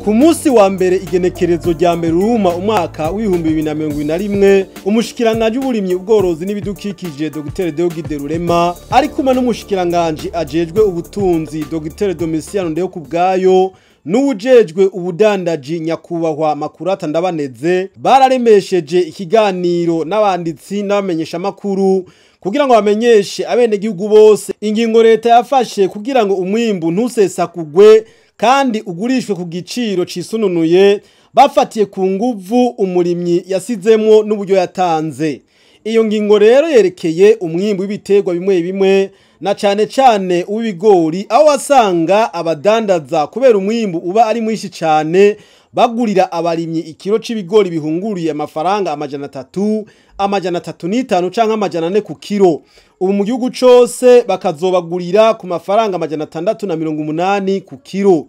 Ku munsi wa mbere igenekerezo rya mbere uruma umwaka w'ibihumbi 2021 umushikiranganje w'uburimyi ubworozi n'ibidukikije Dr Deogide Rurema ari kumwe n'umushikiranganje ajejwe ubutunzi Dr Domitiano Ndeyokubwayo n'uwujejwe ubudandaji nyakubahwa Makurata Ndabaneze bararemesheje ikiganiro n'abanditsi n'abamenyesha makuru kugira ngo bamenyeshe abenegihugu bose ingingo leta yafashe kugira ngo umwimbu ntusesakugwe kandi ugurishwe ku giciro cisununuye bafatiye ku nguvu umurimyi yasizemwo n'uburyo yatanze. Iyo ngingo rero yerekeye umwimbu w'ibiterwa bimwe bimwe na cane uw'ibigori aho wasanga abadandaza kubera umwimbu uba ari mwinshi cane bagurira abarimyi ikiro c'ibigori bihunguriye amafaranga 300, 305 canke 400 ku kiro. Ubu mu gihugu cose bakazobagurira ku mafaranga 680 ku kiro.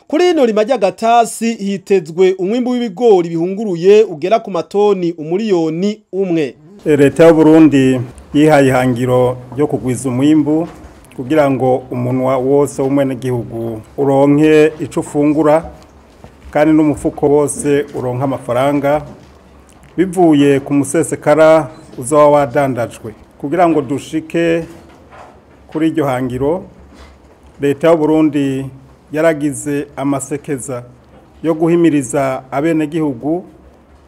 Kuri ino rima ry'agatasi hitezwe umwimbu w'ibigori bihunguruye ugera ku matoni 1,000,000. Leta y'u Burundi yihaye ihangiro ryo kugwiza umwimbu kugira ngo umunwa wose w'umwenegihugu uronke ico ufungura kandi n'umufuko wose uronka amafaranga bivuye ku musesekara uzoba wadandajwe. Kugira ngo dushike kuri iryo hangiro, Leta y'u Burundi yaragize amasekeza yo guhimiriza abenegihugu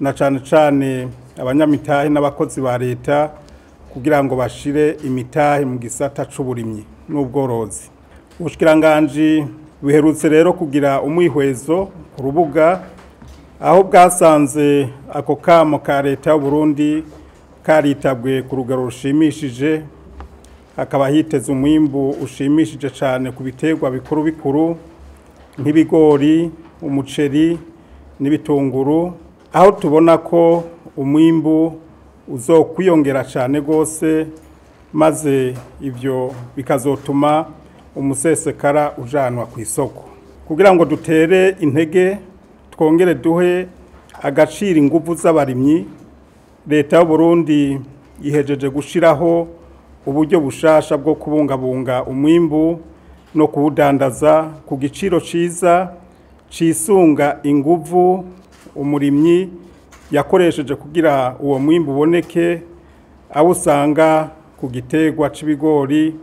na cane abanyamitahe n'abakozi ba leta kugira ngo bashire imitahe mu gisata c'uburimyi n'ubworozi. Ubushikiranganje buherutse rero kugira umwihwezo ku rubuga aho bwasanze ako kamo ka Leta y'u Burundi karitabwe ku rugero rushimishije, akaba hiteze umwimbu ushimishije cane ku biterwa bikuru nk'ibigori, umuceri n'ibitunguru, aho tubona ko umwimbu uzokwiyongera cane gose maze ivyo bikazotuma umusesekara ujanwa ku isoko. Kugira ngo dutere intege twongere duhe agaciro inguvu z'abarimyi, Leta y'u Burundi yihejeje gushiraho uburyo bushasha bwo kubungabunga umwimbu no kuwudandaza ku giciro ciza cisunga inguvu umurimyi yakoresheje kugira uwo mwimbu uboneke, aho usanga ku giterwa c'ibigori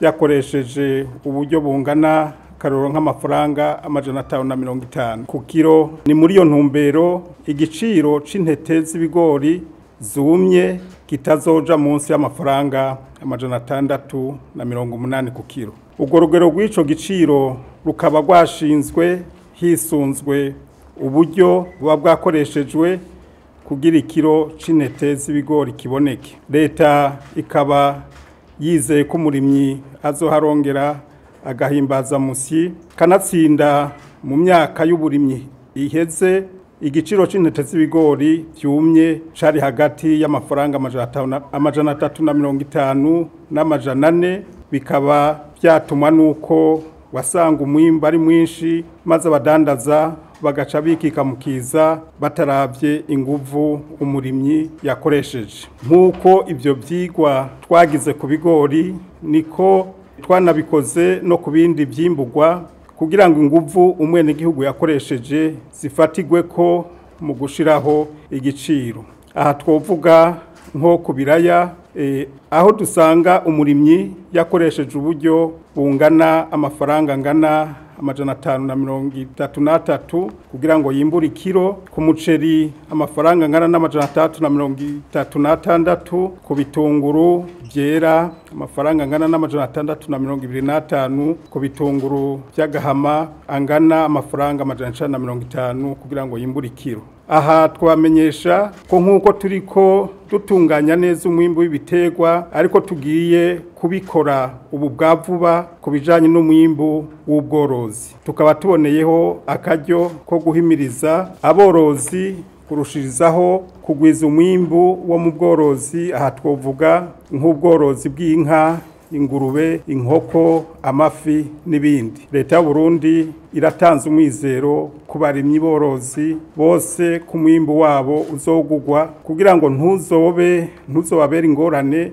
yakoresheje uburyo bungana karoro nk'amafaranga 550 ku kiro. Ni muri iyo ntumbero igiciro c'intete z'ibigori zumye kitazoja munsi y'amafaranga 680 ku kiro. Urwo rugero rw'ico giciro rukaba rwashinzwe hisunzwe uburyo buba bwakoreshejwe kugira ikiro c'intete z'ibigori kiboneke. Leta ikaba yizeye ko umurimyi azoharongera agahimbaza musi kanatsinda mu myaka y'uburimyi iheze igiciro c'intete z'ibigori vyumye cari hagati y'amafaranga 350 n'amajana 400, bikaba vyatumwa nuko wasanga umwimbu ari mwinshi maze abadandaza bagaca bikika mukiza bataravye inguvu umurimyi yakoresheje. Nkuko ivyo vyigwa twagize ku bigori niko twanabikoze no ku bindi vyimburwa kugira ngo inguvu umwenegihugu yakoresheje zifatigwe ko mu gushiraho igiciro. Aha twovuga nko ku biraya aho dusanga umurimyi yakoresheje uburyo bungana amafaranga angana 533 kugira ngo yimbure ikiro, ku muceri amafaranga angana n'336, ku bitunguru vyera amafaranga angana n'625, ku bitunguru vy'agahama angana amafaranga 950 kugira ngo yimbure ikiro. Aha twamenyesha ko nkuko turiko dutunganya neza umwimbu w'ibiterwa ariko tugiye kubikora ubu bwa vuba kubijanye n'umwimbu w'ubworozi. Tukaba tuboneyeho akaryo ko guhimiriza aborozi kurushirizaho kugwiza umwimbu wo mu bworozi. Aha twovuga nk'ubworozi bw'inka, ingurube, inkoko, amafi n'ibindi. Leta y'u Burundi iratanze umwizero ku barimyi borozi bose ku mwimbu wabo uzogugwa kugira ngo ntuzobabera ingorane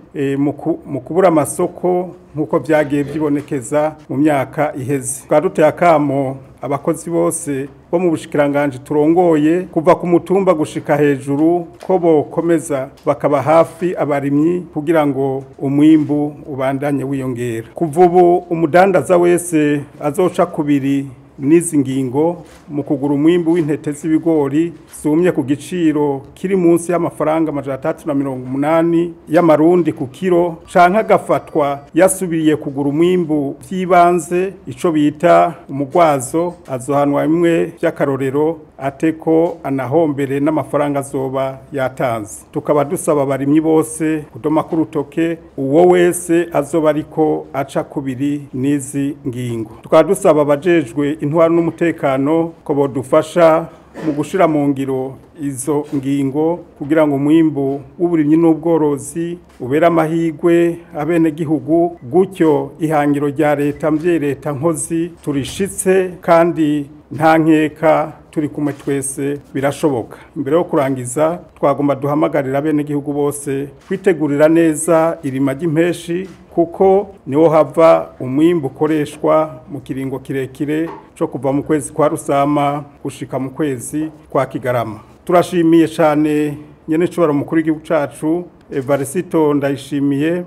mu kubura amasoko nk'uko byagiye byibonekeza mu myaka iheze. Duteye akamo abakozi bose bo mu bushikiranganje turongoye kuva ku mutumba gushika hejuru ko bokomeza bakaba hafi abarimyi kugira ngo umwimbu ubandanye wiyongera. Kuva ubu umudandaza wese azoca kubiri n'izi ngingo mu kugura umwimbu w'intete z'ibigori zumye ku giciro kiri munsi y'amafaranga 380 y'amarundi ku kilo canke agafatwa yasubiriye kugura umwimbu by'ibanze ico bita umugwazo azohanwa bimwe by'akarorero ateko anahombere n'amafaranga azoba yatanze. Tukaba dusaba abarimyi bose kudoma ku rutoke uwo wese azoba ariko aca kubiri n'izi ngingo. Tukaba dusaba abajejwe intwaro n'umutekano ko bodufasha mu gushira mu ngiro izo ngingo kugira ngo umwimbu w'uburimyi n'ubworozi ubera amahigwe abene gihugu gutyo ihangiro rya leta leta nkozi turishitse kandi nta nkeka turi kumwe twese birashoboka. Imbere yo kurangiza twagomba duhamagarira bene gihugu bose kwitegurira neza irima ry'impeshi kuko niho hava umwimbu ukoreshwa mu kiringo kirekire cyo kuva mu kwezi kwa Rusama gushika mu kwezi kwa Kigarama. Turashimiye cyane nyene cubaro mukuru w'igihugu cacu Evariste Ndayishimiye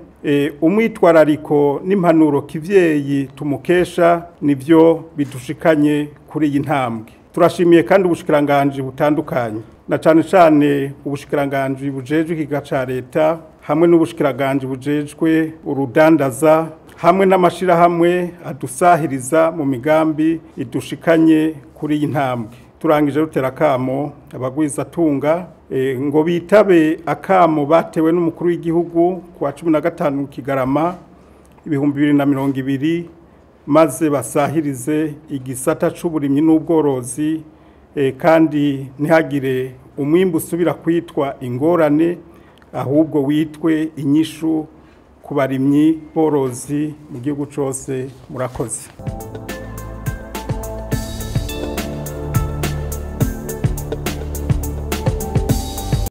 umwitwarariko n'impanuro kivyeyi tumukesha nivyo bidushikanye kuri iyi ntambwe. Turashimiye kandi ubushikiranganje butandukanye na cane ubushikiranganje bujejwe ikiga ca leta hamwe n'ubushikiranganje bujejwe urudandaza hamwe n'amashira hamwe adusahiriza mu migambi idushikanye kuri iyi ntambwe. Turangije rutera akamo abagwiza tunga ngo bitabe akamo batewe n'umukuru w'igihugu kwa 15 Kigarama 2020 maze basahirize igisata c'uburimyi n'ubworozi kandi ntihagire umwimbu usubira kwitwa ingorane ahubwo witwe inyishu ku barimyi borozi mu gihugu cyose. Murakoze.